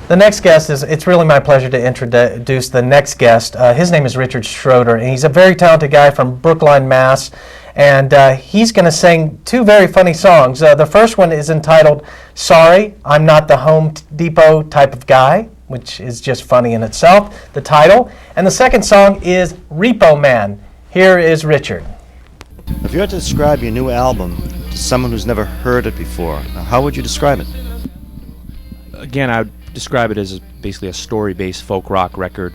The next guest it's really my pleasure to introduce the next guest. His name is Richard Schroder, and he's a very talented guy from Brookline, Mass. And he's going to sing two very funny songs. The first one is entitled, Sorry, I'm Not the Home Depot Type of Guy, which is just funny in itself, the title. And the second song is Repo Man. Here is Richard. If you had to describe your new album to someone who's never heard it before, how would you describe it? Again, I would describe it as basically a story-based folk rock record,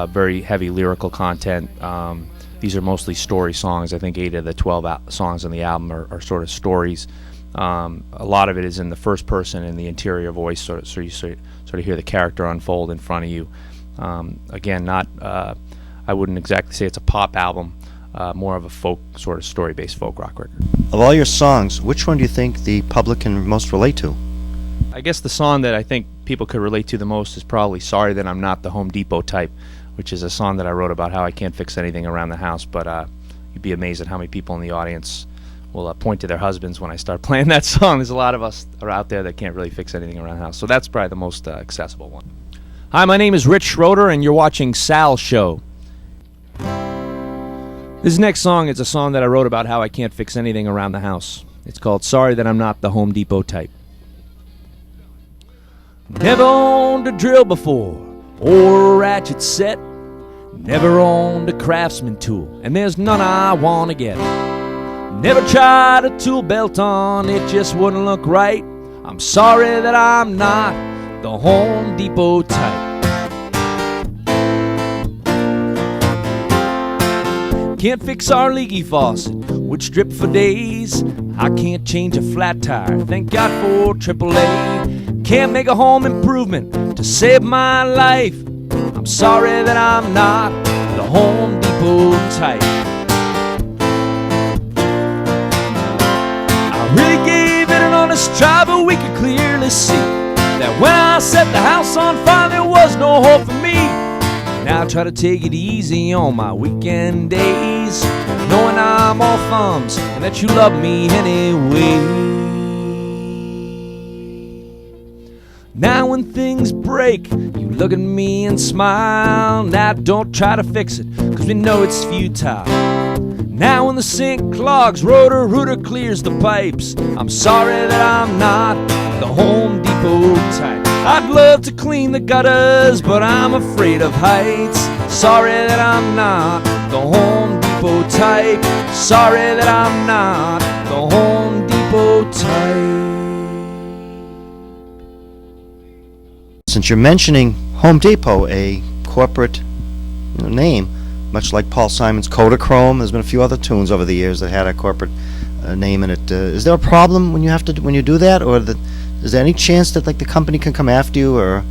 very heavy lyrical content. These are mostly story songs. I think 8 of the 12 songs on the album are sort of stories. A lot of it is in the first person in the interior voice, so you sort of hear the character unfold in front of you. Again, I wouldn't exactly say it's a pop album, more of a folk, sort of story-based folk rock record. Of all your songs, which one do you think the public can most relate to? I guess the song that I think people could relate to the most is probably Sorry That I'm Not the Home Depot Type, which is a song that I wrote about how I can't fix anything around the house, but you'd be amazed at how many people in the audience will point to their husbands when I start playing that song. There's a lot of us are out there that can't really fix anything around the house, so that's probably the most accessible one. Hi, my name is Rich Schroder, and you're watching sal'sshow. This next song is a song that I wrote about how I can't fix anything around the house. It's called Sorry That I'm Not the Home Depot Type. Never owned a drill before, or a ratchet set. Never owned a craftsman tool, and there's none I want to get. Never tried a tool belt on, it just wouldn't look right. I'm sorry that I'm not the Home Depot type. Can't fix our leaky faucet, which dripped for days. I can't change a flat tire, thank God for AAA. Can't make a home improvement to save my life. I'm sorry that I'm not the Home Depot type. I really gave it an honest try, but we could clearly see that when I set the house on fire, there was no hope for me. Now I try to take it easy on my weekend days, knowing I'm all thumbs and that you love me anyway. Now when things break, you look at me and smile. Now don't try to fix it, cause we know it's futile. Now when the sink clogs, Rotor clears the pipes. I'm sorry that I'm not the Home Depot type. I'd love to clean the gutters, but I'm afraid of heights. Sorry that I'm not the Home Depot type. Sorry that I'm not the Home Depot type. Since you're mentioning Home Depot, a corporate name, much like Paul Simon's Kodachrome, there's been a few other tunes over the years that had a corporate name in it. Is there a problem when you do that, or is there any chance that the company can come after you, or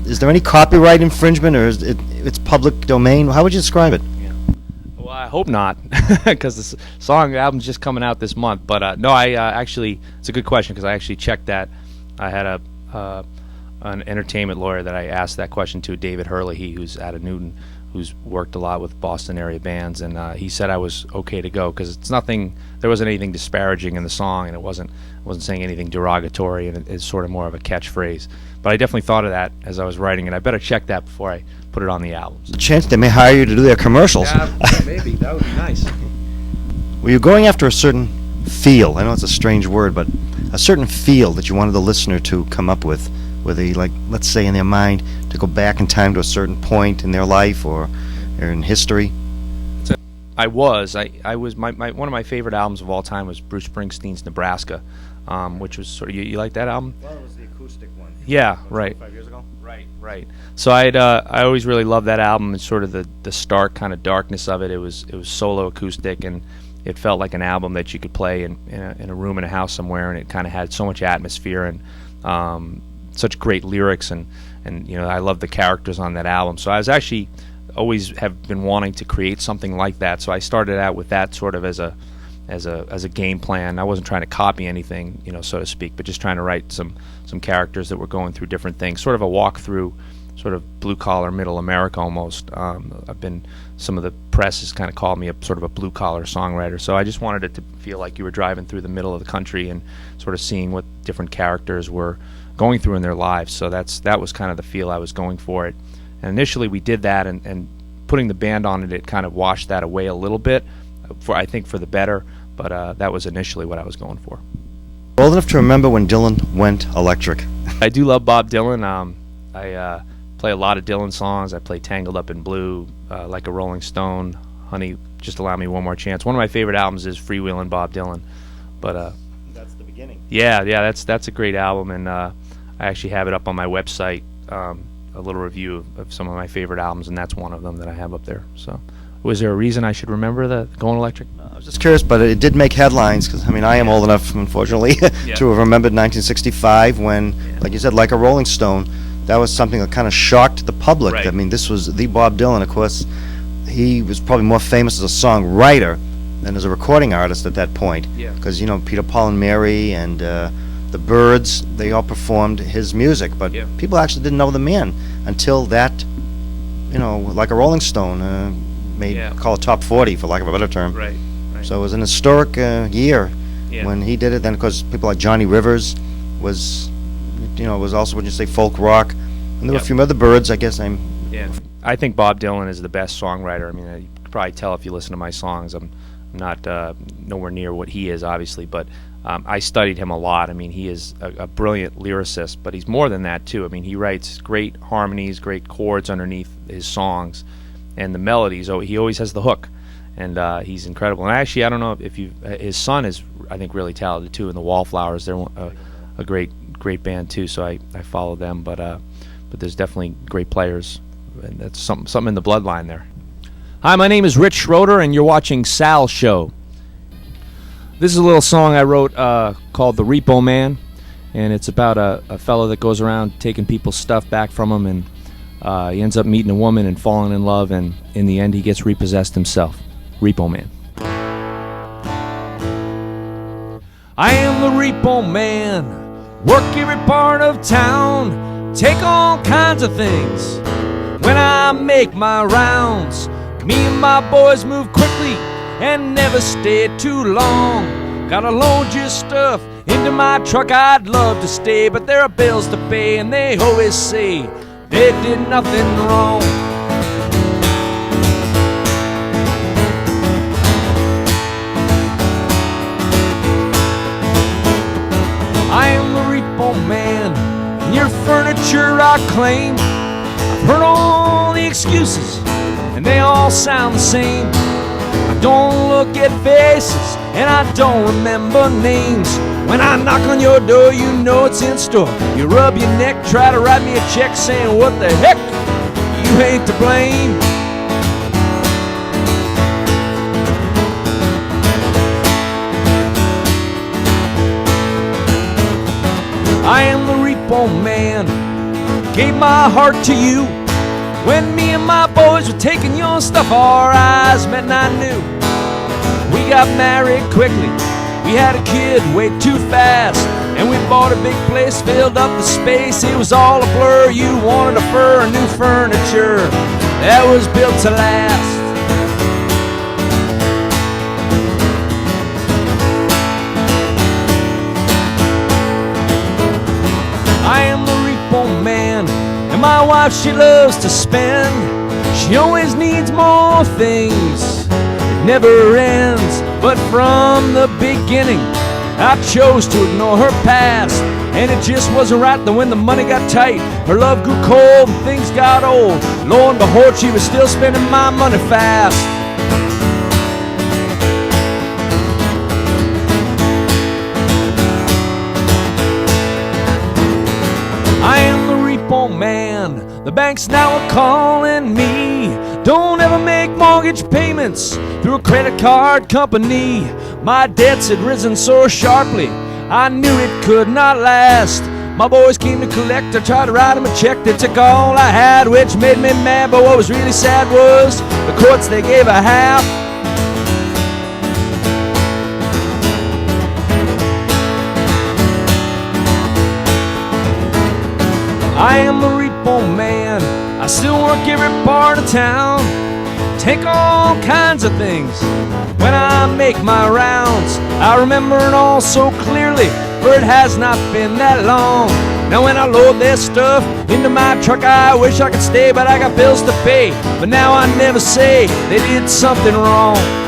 is there any copyright infringement, or is it's public domain? How would you describe it? Yeah. Well, I hope not, because the album's just coming out this month. But no, I actually, it's a good question, because I actually checked that. I had an entertainment lawyer that I asked that question to, David Hurley, who's out of Newton, who's worked a lot with Boston area bands, and he said I was okay to go, because there wasn't anything disparaging in the song, and it wasn't saying anything derogatory, and it's sort of more of a catchphrase. But I definitely thought of that as I was writing it. I better check that before I put it on the album. The chance they may hire you to do their commercials. Yeah, maybe. That would be nice. Were you going after a certain feel? I know it's a strange word, but a certain feel that you wanted the listener to come up with, whether let's say in their mind, to go back in time to a certain point in their life or in history? I was one of my favorite albums of all time was Bruce Springsteen's Nebraska, which was sort of, you like that album? Well, it was the acoustic one. Yeah, right. 5 years ago. Right. So I always really loved that album, and sort of the stark kind of darkness of it. It was solo acoustic, and it felt like an album that you could play in a room in a house somewhere, and it kind of had so much atmosphere and such great lyrics, and I love the characters on that album. So I was actually always have been wanting to create something like that. So I started out with that sort of as a game plan. I wasn't trying to copy anything, so to speak, but just trying to write some characters that were going through different things, sort of a walk through sort of blue collar middle America almost. Some of the press has kind of called me a sort of a blue collar songwriter, so I just wanted it to feel like you were driving through the middle of the country and sort of seeing what different characters were going through in their lives. So that was kind of the feel I was going for it. And initially we did that, and putting the band on it, it kind of washed that away a little bit, I think for the better, but that was initially what I was going for. Old enough to remember when Dylan went electric. I do love Bob Dylan. I play a lot of Dylan songs. I play Tangled Up in Blue, Like a Rolling Stone, Honey, Just Allow Me One More Chance. One of my favorite albums is Freewheelin' Bob Dylan. But that's the beginning. Yeah, that's a great album, and I actually have it up on my website, a little review of some of my favorite albums, and that's one of them that I have up there. So, was there a reason I should remember that Going Electric? I was just curious, but it did make headlines, because, I mean, I am old enough, unfortunately, to have remembered 1965 when, like you said, Like a Rolling Stone, that was something that kind of shocked the public. Right. I mean, this was the Bob Dylan. Of course, he was probably more famous as a songwriter than as a recording artist at that point. Yeah. Because, you know, Peter, Paul, and Mary and the Byrds, they all performed his music, but people actually didn't know the man until that, you know, Like a Rolling Stone call it top 40, for lack of a better term. Right. So it was an historic year Yeah. when he did it. Then, of course, people like Johnny Rivers was, you know, was also, when you say folk rock, and there were a few other Byrds, I guess. I think Bob Dylan is the best songwriter. I mean, you can probably tell if you listen to my songs. I'm not nowhere near what he is, obviously, but I studied him a lot. I mean, he is a brilliant lyricist, but he's more than that, too. I mean, he writes great harmonies, great chords underneath his songs, and the melodies. Oh, he always has the hook, and he's incredible. And actually, I don't know if his son is, I think, really talented, too, in the Wallflowers. They're a great band, too, so I follow them, but there's definitely great players, and that's something in the bloodline there. Hi, my name is Rich Schroder, and you're watching Sal'ssShow. This is a little song I wrote called The Repo Man, and it's about a fellow that goes around taking people's stuff back from him, and he ends up meeting a woman and falling in love, and in the end he gets repossessed himself. Repo Man. I am the Repo Man, work every part of town, take all kinds of things. When I make my rounds, me and my boys move quickly and never stay too long. Gotta load your stuff into my truck, I'd love to stay, but there are bills to pay and they always say they did nothing wrong. I am the Repo Man, and your furniture I claim. I've heard all the excuses, and they all sound the same. I don't look at faces, and I don't remember names. When I knock on your door, you know it's in store. You rub your neck, try to write me a check saying, what the heck, you ain't to blame. I am the Repo Man, gave my heart to you. When me and my boys were taking your stuff, our eyes met and I knew. We got married quickly, we had a kid way too fast, and we bought a big place, filled up the space. It was all a blur, you wanted a fur, new furniture that was built to last. I am the Repo Man, and my wife, she loves to spend. She always needs more things, it never ends. But from the beginning, I chose to ignore her past, and it just wasn't right that when the money got tight, her love grew cold and things got old. Lo and behold, she was still spending my money fast. I am the Repo Man, the banks now are calling me. Don't ever make mortgage payments through a credit card company. My debts had risen so sharply, I knew it could not last. My boys came to collect, I tried to write them a check. They took all I had, which made me mad, but what was really sad was the courts, they gave a half. I am the Repo Man, I still work every part of town, take all kinds of things when I make my rounds. I remember it all so clearly, for it has not been that long. Now when I load their stuff into my truck, I wish I could stay, but I got bills to pay. But now I never say they did something wrong.